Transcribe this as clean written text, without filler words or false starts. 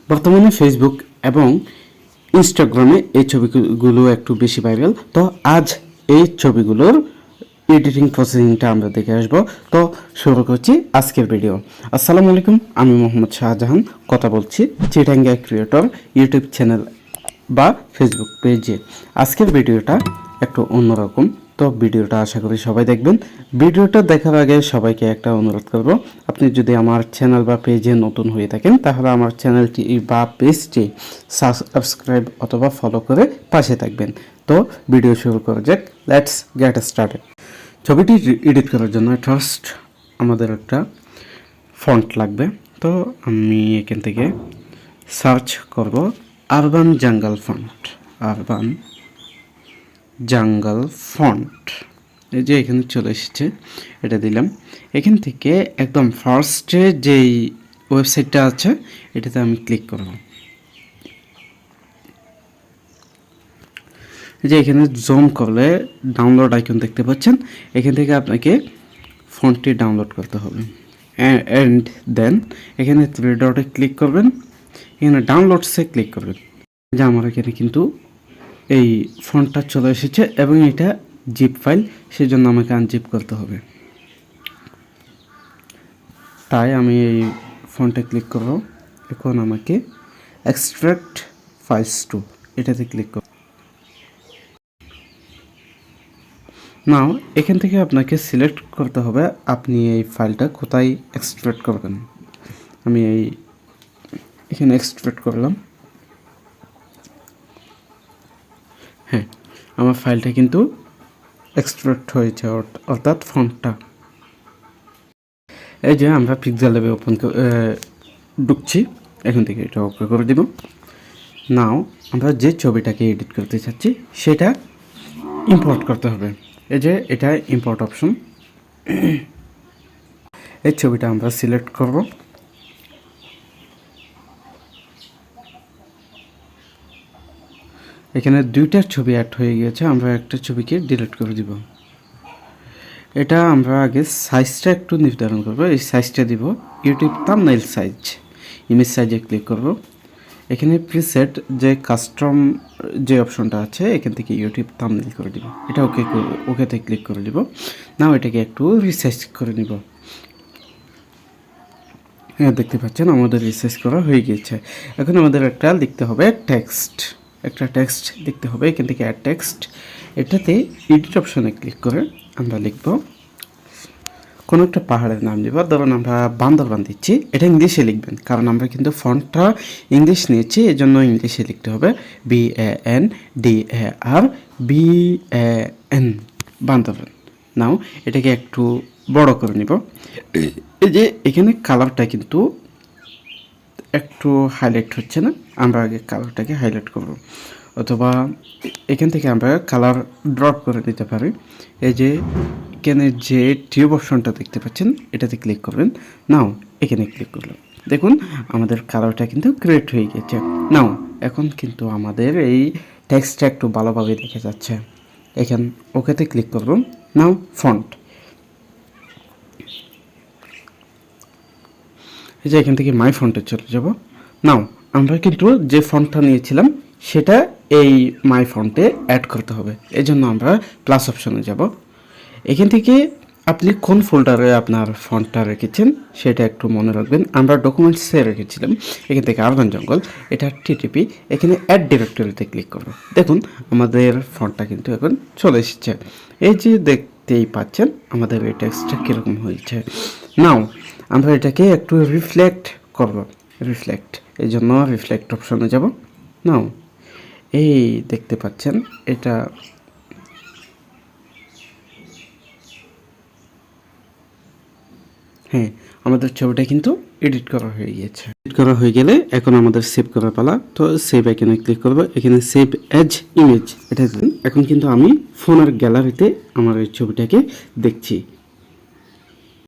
বর্তমানে ফেসবুক এবং ইনস্টাগ্রামে এই ছবিগুলো একটু বেশি ভাইরাল। তো আজ এই ছবিগুলোর এডিটিং প্রসেসিংটা আমরা দেখে আসবো। তো শুরু করছি আজকের ভিডিও। আসসালামু আলাইকুম, আমি মোহাম্মদ শাহজাহান কথা বলছি চিটাঙ্গা ক্রিয়েটর ইউটিউব চ্যানেল বা ফেসবুক পেজে। আজকের ভিডিওটা একটু অন্যরকম, তো ভিডিওটা আশা করি সবাই দেখবেন। ভিডিওটা দেখার আগে সবাইকে একটা অনুরোধ করব, আপনি যদি আমার চ্যানেল বা পেজে নতুন হয়ে থাকেন তাহলে আমার চ্যানেলটি বা পেজটি সাবস্ক্রাইব অথবা ফলো করে পাশে থাকবেন। তো ভিডিও শুরু করা যাক, লেটস গেট স্টার্টেড। ছবিটি এডিট করার জন্য ফার্স্ট আমাদের একটা ফন্ট লাগবে। তো আমি এখান থেকে সার্চ করব urban jungle font, urban jungle font. এই যে এখানে চলে এসেছে, এটা দিলাম। এখান থেকে একদম ফার্স্টে যেই ওয়েবসাইটটা আছে এটাতে আমি ক্লিক করব। যে এখানে জুম করলে ডাউনলোড আইকন দেখতে পাচ্ছেন, এখান থেকে আপনাকে ফন্টটি ডাউনলোড করতে হবে। অ্যান্ড দেন এখানে থ্রি ডটে ক্লিক করবেন, এখানে ডাউনলোডসে ক্লিক করবেন। যে আমার এখানে কিন্তু এই ফন্টটা চলে এসেছে এবং এটা জিপ ফাইল, সেজন্য আমাকে আনজিপ করতে হবে। তাই আমি এই ফন্টে ক্লিক করব। এখন আমাকে এক্সট্রাক্ট ফাইলস টু এটাতে ক্লিক করব। নাও এখান থেকে আপনাকে সিলেক্ট করতে হবে আপনি এই ফাইলটা কোথায় এক্সট্রাক্ট করবেন। আমি এখানে এক্সট্রাক্ট করলাম। হ্যাঁ, আমার ফাইলটা কিন্তু এক্সট্রাক্ট হয়েছে, অর্থাৎ ফন্টটা। এই যে আমরা পিক্সেল ল্যাবে ঢুকছি, এখান থেকে এটা ওকে করে দেব। নাও আমরা যে ছবিটাকে এডিট করতে চাচ্ছি সেটা ইম্পোর্ট করতে হবে। এই যে এটা ইম্পোর্ট অপশন, এই ছবিটা আমরা সিলেক্ট করব। এখানে দুইটার ছবি অ্যাড হয়ে গিয়েছে, আমরা একটা ছবিকে ডিলিট করে দিব। এটা আমরা আগে সাইজটা একটু নির্ধারণ করব। এই সাইজটা দিব ইউটিউব থাম্বনেইল সাইজ, ইমেজ সাইজে ক্লিক করব। এখানে প্রিসেট যে কাস্টম যে অপশনটা আছে এখান থেকে ইউটিউব থাম্বনেইল করে দিব। এটা ওকেতে ক্লিক করে দিব। নাও এটাকে একটু রিসাইজ করে নিব। হ্যাঁ, দেখতে পাচ্ছেন আমাদের রিসাইজ করা হয়ে গিয়েছে। এখন আমাদের একটা লিখতে হবে টেক্সট, একটা টেক্সট লিখতে হবে। এখান থেকে অ্যাড টেক্সট, এটাতে এডিট অপশনে ক্লিক করে আমরা লিখব কোনো একটা পাহাড়ের নাম দিব। ধরুন আমরা বান্দরবান দিচ্ছি, এটা ইংলিশে লিখবেন কারণ আমরা কিন্তু ফন্টটা ইংলিশ নিয়েছি, এই জন্য ইংলিশে লিখতে হবে। BANDARBAN, বান্দরবান। নাও এটাকে একটু বড় করে নিব। এই যে এখানে কালারটা কিন্তু একটু হাইলাইট হচ্ছে না, আমরা আগে কালারটাকে হাইলাইট করব, অথবা এখান থেকে আমরা কালার ড্রপ করে নিতে পারি। এই যে এখানে যে টিউব অপশনটা দেখতে পাচ্ছেন এটাতে ক্লিক করবেন। নাও এখানে ক্লিক করলাম, দেখুন আমাদের কালারটা কিন্তু ক্রিয়েট হয়ে গেছে। নাও এখন কিন্তু আমাদের এই টেক্সটটা একটু ভালোভাবে দেখা যাচ্ছে। এখান ওকেতে ক্লিক করব। নাও ফন্ট, এই যে এখান থেকে মাই ফন্টে চলে যাব। নাও আমরা কিন্তু যে ফন্টটা নিয়েছিলাম সেটা এই মাই ফন্টে অ্যাড করতে হবে, এই জন্য আমরা প্লাস অপশনে যাব। এখান থেকে আপনি কোন ফোল্ডারে আপনার ফন্টটা রেখেছেন সেটা একটু মনে রাখবেন। আমরা ডকুমেন্টসে রেখেছিলাম। এখান থেকে আরবান জঙ্গল, এটা টিটিপি, এখানে অ্যাড ডিরেক্টরিতে ক্লিক করব। দেখুন আমাদের ফন্টটা কিন্তু এখন চলে এসেছে। এই যে দেখতেই পাচ্ছেন আমাদের এই টেক্সটটা কীরকম হয়েছে। নাও আমরা এটাকে একটু রিফ্লেক্ট করব, রিফ্লেক্ট, এই জন্য রিফ্লেক্ট অপশনে যাব। নাও এই দেখতে পাচ্ছেন এটা হ্যাঁ, আমাদের ছবিটা কিন্তু এডিট করা হয়ে গিয়েছে। এডিট করা হয়ে গেলে এখন আমাদের সেভ করার পালা। তো সেভ আইকনে ক্লিক করব, এখানে সেভ অ্যাজ ইমেজ এটা। এখন কিন্তু আমি ফোনের গ্যালারিতে আমার এই ছবিটাকে দেখছি।